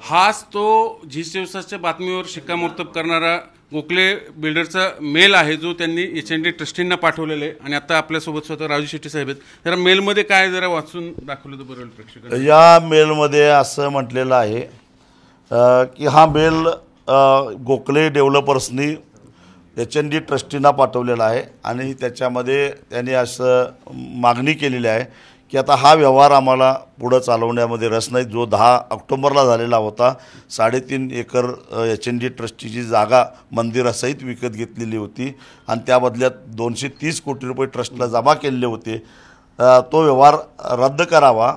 हाच तो झी24च्या बातमीवर शिक्कामोर्तब करणारा गोखले बिल्डरचा मेल आहे जो त्यांनी HND ट्रस्टींना पाठवलेला आहे। आणि आता आपल्यासोबत स्वतः राजू शेट्टी साहेब आहेत। जरा मेलमध्ये काय जरा वाचून दाखवलं तर बरं प्रेक्षकांना। या मेलमध्ये असं म्हटलेलं आहे की हा मेल गोखले डेव्हलपर्सनी HND ट्रस्टींना पाठवलेला आहे आणि त्याच्यामध्ये त्यांनी असं मागणी केलेली आहे की आता हा व्यवहार आम्हाला पुढे चालवण्यामध्ये रस नाही। जो 10 ऑक्टोबरला झालेला होता 3.5 एकर HND ट्रस्टीची जागा मंदिरासहित विकत घेतलेली होती आणि त्या बदल्यात 230 कोटी रुपये ट्रस्टला जमा केलेले होते। तो व्यवहार रद्द करावा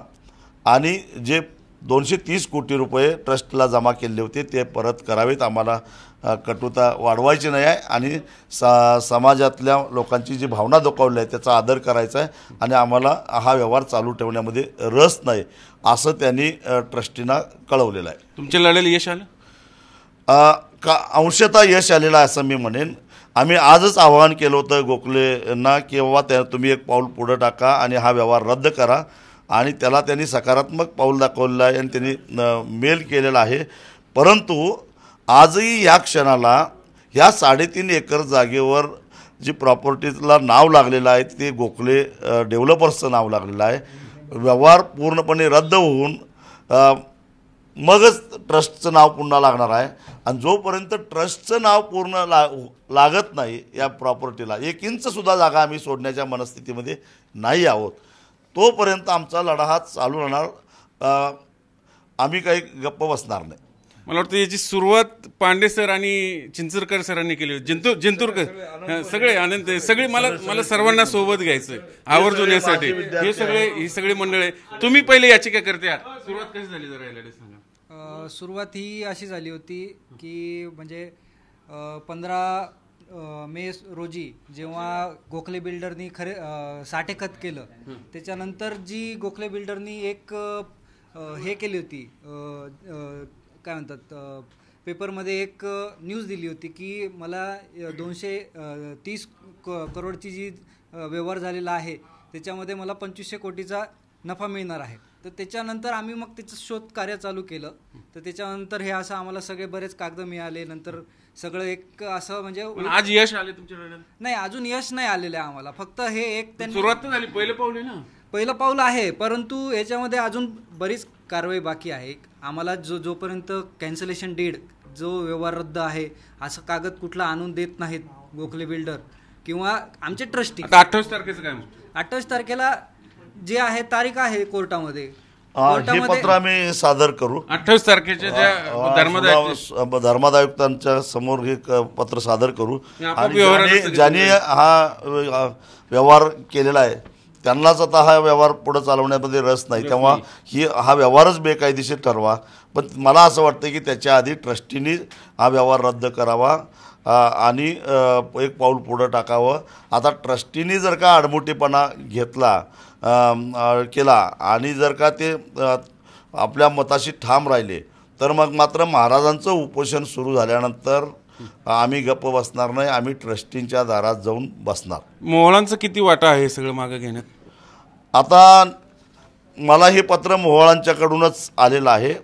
आणि जे 230 कोटी रुपये ट्रस्टला जमा केले होते ते परत करावेत। आम्हाला कटुता वाढवायची नाही आहे आणि समाजातल्या लोकांची जी भावना दुखावली आहे त्याचा आदर करायचा आहे आणि आम्हाला हा व्यवहार चालू ठेवण्यामध्ये रस नाही असं त्यांनी ट्रस्टींना कळवलेलं आहे। तुमच्या लढ्याला यश आलं? अंशतः यश आलेलं आहे असं मी म्हणेन। आम्ही आजच आवाहन केलं होतं गोखलेंना की बाबा तुम्ही एक पाऊल पुढे टाका आणि हा व्यवहार रद्द करा आणि त्याला त्यांनी सकारात्मक पाऊल दाखवलेलं आहे आणि त्यांनी मेल केलेला आहे। परंतु आजही या क्षणाला ह्या 3.5 एकर जागेवर जी प्रॉपर्टीला नाव लागलेलं आहे ते गोखले डेव्हलपर्सचं नाव लागलेलं आहे। व्यवहार पूर्णपणे रद्द होऊन मगच ट्रस्टचं नाव पुन्हा लागणार आहे आणि जोपर्यंत ट्रस्टचं नाव पूर्ण लागत नाही या प्रॉपर्टीला 1 इंचसुद्धा जागा आम्ही सोडण्याच्या मनस्थितीमध्ये नाही आहोत। तोपर्यंत आमचा लढा हा चालू राहणार। आम्ही काही गप्प बसणार नाही। मला वाटतं याची सुरुवात पांडे सर आणि चिंचरकर सरांनी केली होती। जिंतूरकर सगळे आनंद सगळे मला सर्वांना सोबत घ्यायचं आवर्जून यासाठी। हे ही सगळी मंडळ आहे। तुम्ही पहिले याचिका करते आहात, सुरुवात कशी झाली जरा याला सांगा। सुरुवात ही अशी झाली होती की म्हणजे 15 मे रोजी जेव्हा गोखले बिल्डरनी साठे खत केलं त्याच्यानंतर जी गोखले बिल्डरनी एक हे केली होती काय म्हणतात पेपरमध्ये एक न्यूज दिली होती की मला 230 करोडची जी व्यवहार झालेला आहे त्याच्यामध्ये मला 2500 कोटीचा नफा मिळणार आहे। तर त्याच्यानंतर आम्ही मग त्याचं शोध कार्य चालू केलं। तर त्याच्यानंतर हे असं आम्हाला सगळे बरेच कागद मिळाले। नंतर सगळं एक असं म्हणजे आज यश आले तुमच्या लढ्यात? नाही, अजून यश नाही आलेलं आहे आम्हाला। फक्त हे एक सुरुवात झाली, पहिलं पाऊल आहे ना? पहिलं पाऊल आहे, परंतु याच्यामध्ये अजून बरीच कारवाई बाकी आहे। आम्हाला जोपर्यंत कॅन्सलेशन डीड जो व्यवहार रद्द आहे असं कागद कुठला आणून देत नाहीत गोखले बिल्डर किंवा आमचे ट्रस्टी। 28 तारखेचं काय? 28 तारखेला जे आहे तारीख आहे कोर्टामध्ये। हे पत्र आम्ही सादर करू 28 तारखेच्या ज्या धर्मादायुक्तांच्या समोर हे पत्र सादर करू आणि ज्यांनी हा व्यवहार केलेला आहे त्यांनाच आता हा व्यवहार पुढे चालवण्यामध्ये रस नाही तेव्हा हा व्यवहारच बेकायदेशीर ठरवा। पण मला असं वाटतं की त्याच्या आधी ट्रस्टींनी हा व्यवहार रद्द करावा आणि एक पाऊल पुढे टाकावं। आता ट्रस्टींनी जर का आडमुठेपणा केला आणि जर का ते आपल्या मताशी ठाम राहिले तर मग मात्र महाराजांचं उपोषण सुरू झाल्यानंतर आम्ही गप्प बसणार नाही। आम्ही ट्रस्टींच्या दारात जाऊन बसणार। मोहळांचं किती वाटा आहे सगळं मागे घेण्यात? आता मला हे पत्र मोहळांच्याकडूनच आलेलं आहे।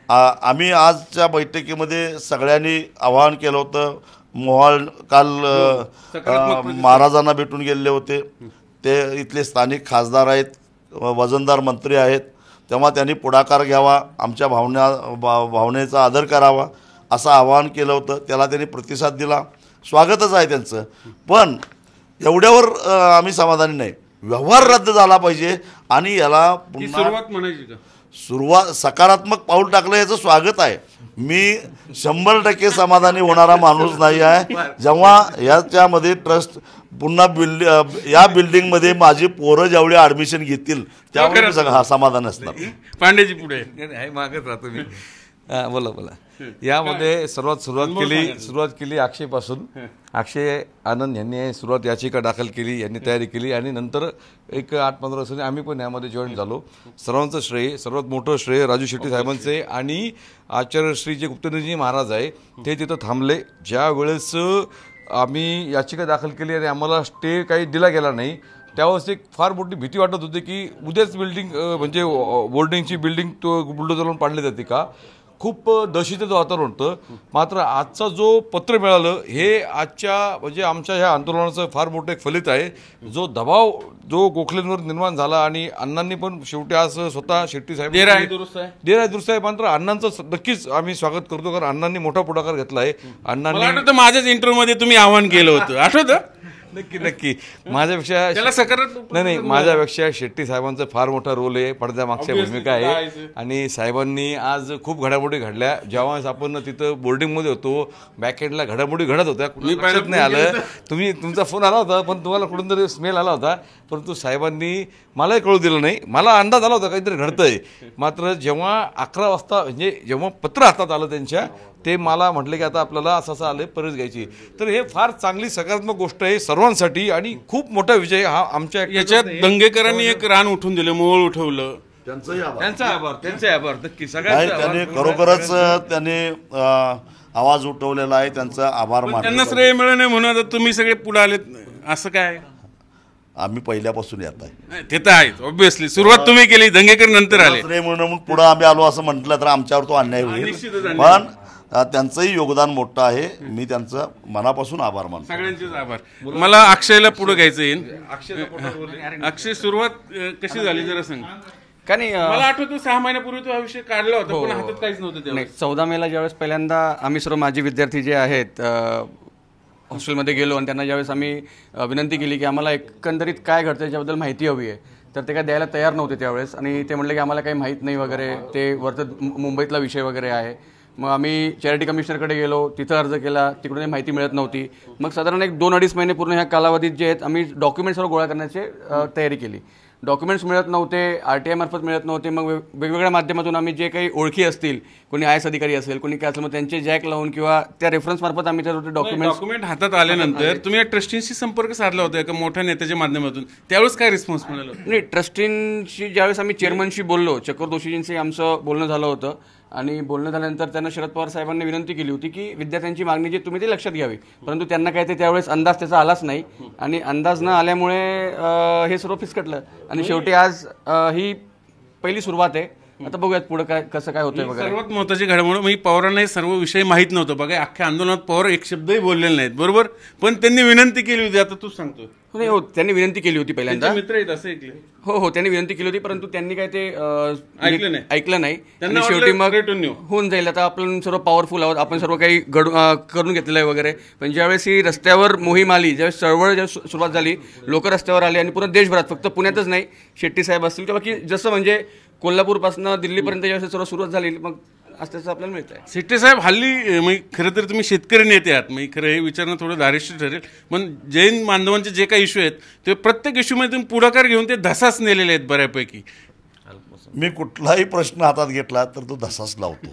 आम्ही आजच्या बैठकीमध्ये सगळ्यांनी आवाहन केलं होतं। मोहळ काल महाराजांना भेटून गेलेले होते। ते इथले स्थानिक खासदार आहेत, वजनदार मंत्री आहेत, तेव्हा त्यांनी पुढाकार घ्यावा, आमच्या भावनेचा आदर करावा असं आवाहन केलं होतं। त्याला त्यांनी प्रतिसाद दिला, स्वागतच आहे त्यांचं। पण एवढ्यावर आम्ही समाधानी नाही। व्यवहार रद्द झाला पाहिजे आणि याला पुन्हा सुरुवात म्हणायची का? सुरुवात सकारात्मक पाऊल टाकलं याचं स्वागत आहे। मी 100% समाधानी होणारा माणूस नाही आहे। जेव्हा याच्यामध्ये ट्रस्ट पुन्हा या बिल्डिंगमध्ये माझी पोरं जेवढे ॲडमिशन घेतील त्यामुळे समाधान असणार। पांडेजी पुढे मागत राहतो मी। बोला यामध्ये सुरुवात केली अक्षयपासून। अक्षय आनंद यांनी सुरुवात याचिका दाखल केली, यांनी तयारी केली आणि नंतर एक 8-15 दिवसांनी आम्ही पण यामध्ये जॉईन झालो। सर्वांचं श्रेय, सर्वात मोठं श्रेय राजू शेट्टी साहेबांचे आणि आचार्य श्री जे गुप्तनिधी महाराज आहे ते तिथं थांबले। ज्या वेळेस आम्ही याचिका दाखल केली आणि आम्हाला स्टे काही दिला गेला नाही त्यावेळेस एक फार मोठी भीती वाटत होती की उद्याच बिल्डिंग म्हणजे बोर्डिंगची बिल्डिंग तो बुलडोझरवरून पाडली जाते का। खूप दहशतीचं वातावरण होतं. मात्र आजचा जो पत्र मिळालं हे आजच्या म्हणजे आमच्या ह्या आंदोलनाचं फार मोठं एक फलित आहे. जो दबाव जो गोखलेंवर निर्माण झाला आणि अण्णांनी पण शेवटी आज स्वतः शेट्टी साहेब देर आहे दुरुस्त आहे. मात्र अण्णांचं नक्कीच आम्ही स्वागत करतो, कारण अण्णांनी मोठा पुढाकार घेतला आहे. मला अण्णांनी आठवतं माझ्याच इंटरव्ह्यू मध्ये तुम्ही आव्हान केलं होतं, आठवतं? नक्की माझ्यापेक्षा त्याला सकारात्मक नाही माझ्यापेक्षा शेट्टी साहेबांचा फार मोठा रोल आहे, पडद्यामागच्या भूमिका आहे. आणि साहेबांनी आज खूप घडामोडी घडल्या. जेव्हा आपण तिथं बोर्डिंगमध्ये होतो बॅकएंडला घडामोडी घडत होत्या, कुणी लक्षात नाही आलं. तुमचा फोन आला होता पण तुम्हाला कुठून तरी स्मेल आला होता, परंतु साहेबांनी मलाही कळू दिलं नाही. मला अंदाज आला होता काहीतरी घडतंय. मात्र जेव्हा 11 वाजता म्हणजे जेव्हा पत्र हातात आलं त्यांच्या, ते मला म्हटले की आता आपल्याला असं आलं परत घ्यायची. तर हे फार चांगली सकारात्मक गोष्ट आहे सर्वांसाठी आणि खूप मोठा विजय हा आमच्या. याच्यात दंगेकरांनी एक रान उठून दिलं, मोहोळ उठवलं. त्यांचा आभार नक्की नाही, सगळ्यांचा त्यांनी खरोखरच त्यांनी आवाज उठवलेला आहे, त्यांचा आभार मानतो. त्यांना श्रेय मिळू नये म्हणून आता तुम्ही सगळे पुढे आलेत, असं काय? आम्ही पहिल्यापासून येत आहे. ते तर आहेत ऑब्विसली, सुरुवात तुम्ही केली, दंगेकर नंतर आले. श्रेय म्हणून पुढे आम्ही आलो असं म्हटलं तर आमच्यावर तो अन्याय होईल. निश्चितच अन्याय. पण त्यांचंही योगदान मोठं आहे. मी त्यांचं मनापासून आभार मानतो. सगळ्यांचेच आभार. मला अक्षयला पुढे घ्यायचं येईल. अक्षय, सुरुवात कशी झाली जरा सांग. का नाही मला आठवतं 6 महिन्यापूर्वी तो हा विषय काढला होता, पण हातात काहीच नव्हतं तेव्हा. नाही 14 मेला ज्यावेळेस पहिल्यांदा आम्ही सर्व माजी विद्यार्थी जे आहेत हॉस्टेलमध्ये गेलो आणि त्यांना ज्यावेळेस आम्ही विनंती केली की आम्हाला एकंदरीत काय घडतं याच्याबद्दल माहिती हवी आहे, तर ते काय द्यायला तयार नव्हते त्यावेळेस. आणि ते म्हटले की आम्हाला काही माहीत नाही वगैरे, ते वरतं मुंबईतला विषय वगैरे आहे. मग आम्ही चॅरिटी कमिशनरकडे गेलो, तिथं अर्ज केला, तिकडून माहिती मिळत नव्हती. मग साधारण 1-2-2.5 महिने पूर्ण ह्या कालावधीत जे आहेत आम्ही डॉक्युमेंट्स सर्व गोळा करण्याची तयारी केली. डॉक्युमेंट्स मिळत नव्हते, RTI मार्फत मिळत नव्हते. मग वेगवेगळ्या माध्यमातून आम्ही जे काही ओळखी असतील, कोणी IAS अधिकारी असेल, कोणी काय असेल, मग त्यांचे जॅक लावून किंवा त्या रेफरन्स मार्फत आम्ही त्या डॉक्युमेंट हातात आल्यानंतर तुम्ही या ट्रस्टींशी संपर्क साधला होता एका मोठ्या नेत्याच्या माध्यमातून, त्यावेळेस काय रिस्पॉन्स मिळाला? नाही, ट्रस्टींशी ज्यावेळेस आम्ही चेअरमनशी बोललो, चक्कर दोशीजींशी आमचं बोलणं झालं होतं. आणि बोलणं झाल्यानंतर त्यांना शरद पवार साहेबांनी विनंती केली होती की विद्यार्थ्यांची मागणी जी तुम्ही ती लक्षात घ्यावी, परंतु त्यांना काय ते त्यावेळेस अंदाज त्याचा आलाच नाही. आणि अंदाज न आल्यामुळे हे सर्व फिसकटलं. आणि शेवटी आज ही पहिली सुरुवात आहे. आता बघूयात पुढे काय कसं काय होतंय वगैरे. सर्वात महत्त्वाची घडामोड म्हणजे पवारांना हे सर्व विषय माहीत नव्हतं. बघा, अख्ख्या आंदोलनात पवार एक शब्दही बोललेले नाहीत, बरोबर, पण त्यांनी विनंती केली होती. आता तू सांगतो. नाही, हो, त्यांनी विनंती केली होती पहिल्यांदा. मित्र आहेत असं ऐकलं. हो, त्यांनी विनंती केली होती, परंतु त्यांनी काय ते ऐकलं नाही. त्यांना आणि शेवटी मग return येऊ. होऊन जाईल, आता आपण सर्व पॉवरफुल आहोत, आपण सर्व काही करून घेतलेलं आहे वगैरे. पण ज्यावेळेस ही रस्त्यावर मोहीम आली, ज्यावेळेस चळवळ सुरुवात झाली, लोक रस्त्यावर आले आणि पूर्ण देशभरात, फक्त पुण्यातच नाही, शेट्टी साहेब असतील किंवा की जसं म्हणजे कोल्हापूरपासून दिल्लीपर्यंत ज्यावेळेस सर्व सुरुवात झाली, मग असं आपल्याला मिळत आहे. शेट्टी साहेब, हल्ली खरं तर तुम्ही शेतकरी नेते आहात, खरं हे विचारणं थोडं धारिष्ट ठरेल, पण जैन बांधवांचे जे काही इश्यू आहेत ते प्रत्येक इश्यूमध्ये तुम्ही पुढाकार घेऊन ते धसाच नेलेले आहेत बऱ्यापैकी. मी कुठलाही प्रश्न हातात घेतला तर तो धसाच लावतो.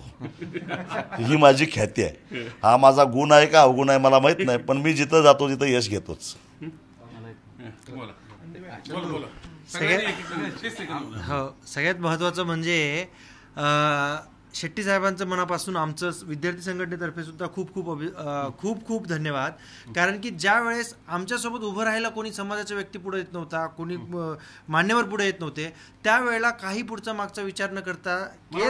ही माझी ख्याती आहे. हा माझा गुण आहे का अवगुण आहे मला माहित नाही, पण मी जिथं जातो तिथं यश घेतोच. सगळ्यात महत्त्वाचं म्हणजे शेट्टी साहेबांचं मनापासून आमचं विद्यार्थी संघटनेतर्फे सुद्धा खूप खूप धन्यवाद. कारण की ज्या वेळेस आमच्यासोबत उभं राहायला कोणी समाजाचा व्यक्ती पुढे येत नव्हता, कोणी मान्यवर पुढे येत नव्हते, त्यावेळेला काही पुढचा मागचा विचार न करता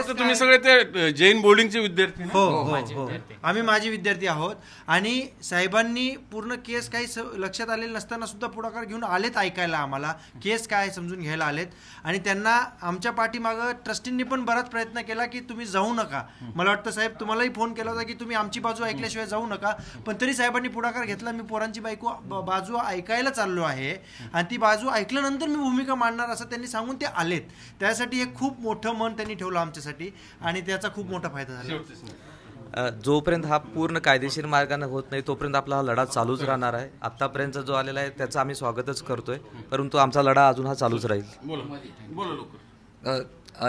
तुम्ही सगळे ते जैन बोर्डिंगचे विद्यार्थी. हो, आम्ही माजी विद्यार्थी आहोत. आणि साहेबांनी पूर्ण केस काही लक्षात आलेलं नसताना सुद्धा पुढाकार घेऊन आलेत ऐकायला, आम्हाला केस काय समजून घ्यायला आलेत. आणि त्यांना आमच्या पाठीमागं ट्रस्टींनी पण बराच प्रयत्न केला की तुम्ही जाऊ नका. मला वाटतं साहेब तुम्हालाही फोन केला होता की तुम्ही आमची बाजू ऐकल्याशिवाय जाऊ नका, पण तरी साहेबांनी पुढाकार घेतला. मी पोरांची बाजू ऐकायला चाललो आहे आणि ती बाजू ऐकल्यानंतर मी भूमिका मांडणार असं त्यांनी सांगून ते आलेत. त्यासाठी हे खूप मोठं मन त्यांनी ठेवलं आमच्यासाठी आणि त्याचा खूप मोठा फायदा झाला. जोपर्यंत हा पूर्ण कायदेशीर मार्गाने होत नाही तोपर्यंत आपला हा लढा चालूच राहणार आहे. आतापर्यंत जो आलेला आहे त्याचा आम्ही स्वागतच करतोय, परंतु आमचा लढा अजून हा चालूच राहील.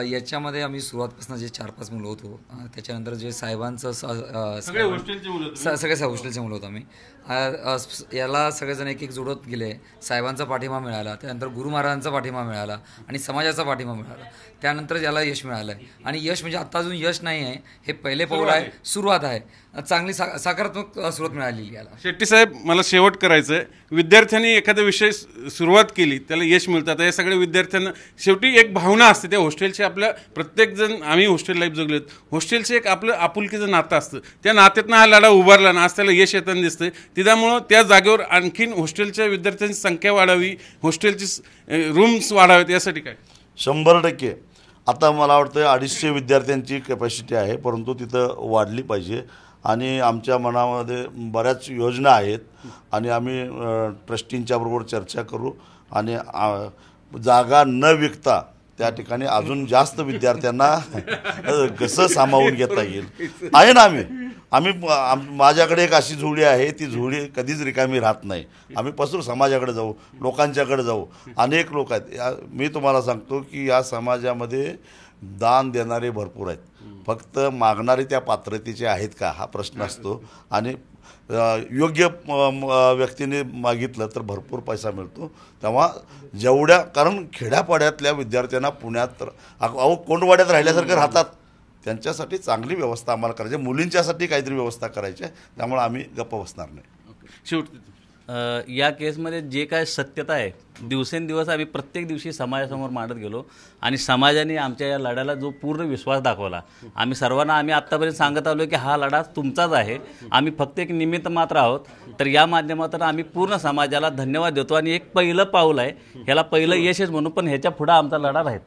याच्यामध्ये आम्ही सुरुवातपासून जे 4-5 मुलं होतो, त्याच्यानंतर जे साहेबांचं सगळे हॉस्टेलचे मुलं होतो आम्ही, याला सगळेजण एक जोडत गेले. साहेबांचा पाठिंबा मिळाला, त्यानंतर गुरु महाराजांचा पाठिंबा मिळाला आणि समाजाचा पाठिंबा मिळाला. त्यानंतर याला यश मिळालं आहे. आणि यश म्हणजे आत्ता अजून यश नाही आहे, हे पहिले पाऊल आहे, सुरुवात आहे. चांगली सकारात्मक सुरुवात मिळालेली याला. शेट्टी साहेब, मला शेवट करायचं आहे. विद्यार्थ्यांनी एखादा विषय सुरुवात केली त्याला यश मिळतं. आता या सगळ्या विद्यार्थ्यांना शेवटी एक भावना असते, त्या हॉस्टेलच्या हॉस्टेलचे आपल्या प्रत्येकजण आम्ही हॉस्टेल लाईफ जगलेत. हॉस्टेलचे एक आपलं आपुलकीचं नातं असतं. त्या नात्यातनं हा लढा उभारला ना, आज त्याला यश येताना दिसतंय. त्यामुळं त्या जागेवर आणखीन हॉस्टेलच्या विद्यार्थ्यांची संख्या वाढावी, हॉस्टेलची रूम्स वाढावेत, यासाठी काय? 100%. आता मला वाटतं 250 विद्यार्थ्यांची कॅपॅसिटी आहे, परंतु तिथं वाढली पाहिजे. आणि आमच्या मनामध्ये बऱ्याच योजना आहेत आणि आम्ही ट्रस्टींच्या बरोबर चर्चा करू आणि जागा न विकता त्या ठिकाणी अजून जास्त विद्यार्थ्यांना कसं सामावून घेता येईल आहे ना. माझ्याकडे एक अशी झोळी आहे, ती झोळी कधीच रिकामी राहत नाही. आम्ही पसरू समाजाकडे जाऊ, लोकांच्याकडे जाऊ. अनेक लोक आहेत. मी तुम्हाला सांगतो की या समाजामध्ये दान देणारे भरपूर आहेत, फक्त मागणारे त्या पात्रतेचे आहेत का हा प्रश्न असतो. आणि योग्य व्यक्तीने मागितलं तर भरपूर पैसा मिळतो. तेव्हा जेवढ्या, कारण खेड्यापाड्यातल्या विद्यार्थ्यांना पुण्यात कोंडवाड्यात राहिल्यासारखं राहतात, त्यांच्यासाठी चांगली व्यवस्था आम्हाला करायची, मुलींच्यासाठी काहीतरी व्यवस्था करायची आहे. त्यामुळे आम्ही गप्प बसणार नाही. शेवटी या केसमध्ये जे काय सत्यता आहे दिवसेंदिवस आम्ही प्रत्येक दिवशी समाजासमोर मांडत गेलो आणि समाजाने आमच्या या लढ्याला जो पूर्ण विश्वास दाखवला. आम्ही सर्वांना आत्तापर्यंत सांगत आलो की हा लढा तुमचाच आहे, आम्ही फक्त एक निमित्त मात्र आहोत. तर या माध्यमातून आम्ही पूर्ण समाजाला धन्यवाद देतो आणि एक पहिलं पाऊल आहे, ह्याला पहिलं यशच म्हणू, पण ह्याच्या पुढं आमचा लढा राहील.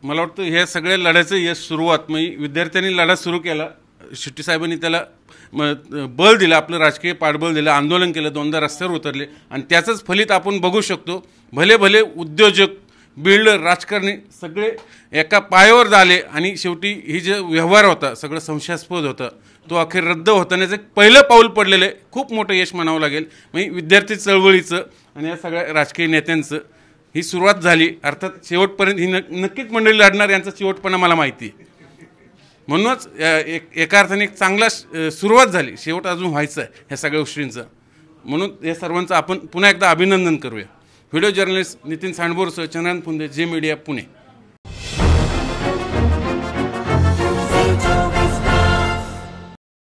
मला वाटतं ह्या सगळ्या लढ्याचं यश सुरुवात म्हणजे विद्यार्थ्यांनी लढा सुरू केला, शेट्टी साहेबांनी त्याला बळ दिलं, आपलं राजकीय पाठबळ दिलं, आंदोलन केलं, 2दा रस्त्यावर उतरले आणि त्याचंच फलित आपण बघू शकतो. भले भले उद्योजक, बिल्डर, राजकारणी सगळे एका पायावर झाले आणि शेवटी ही जे व्यवहार होता सगळं संशयास्पद होता, तो अखेर रद्द होतानाचं एक पहिलं पाऊल पडलेलं आहे. खूप मोठं यश म्हणावं लागेल. म्हणजे विद्यार्थी चळवळीचं आणि या सगळ्या राजकीय नेत्यांचं ही सुरुवात झाली. अर्थात शेवटपर्यंत ही नक्कीच मंडळी लढणार, यांचा शेवटपणा मला माहिती आहे. म्हणूनच एका अर्थाने एक चांगला सुरुवात झाली, शेवट अजून व्हायचं आहे ह्या सगळ्या गोष्टींचं. म्हणून या सर्वांचं आपण पुन्हा एकदा अभिनंदन करूया. व्हिडिओ जर्नलिस्ट नितीन सांडबोरसह चंद्रकांत पुंदे, जे मीडिया, पुणे.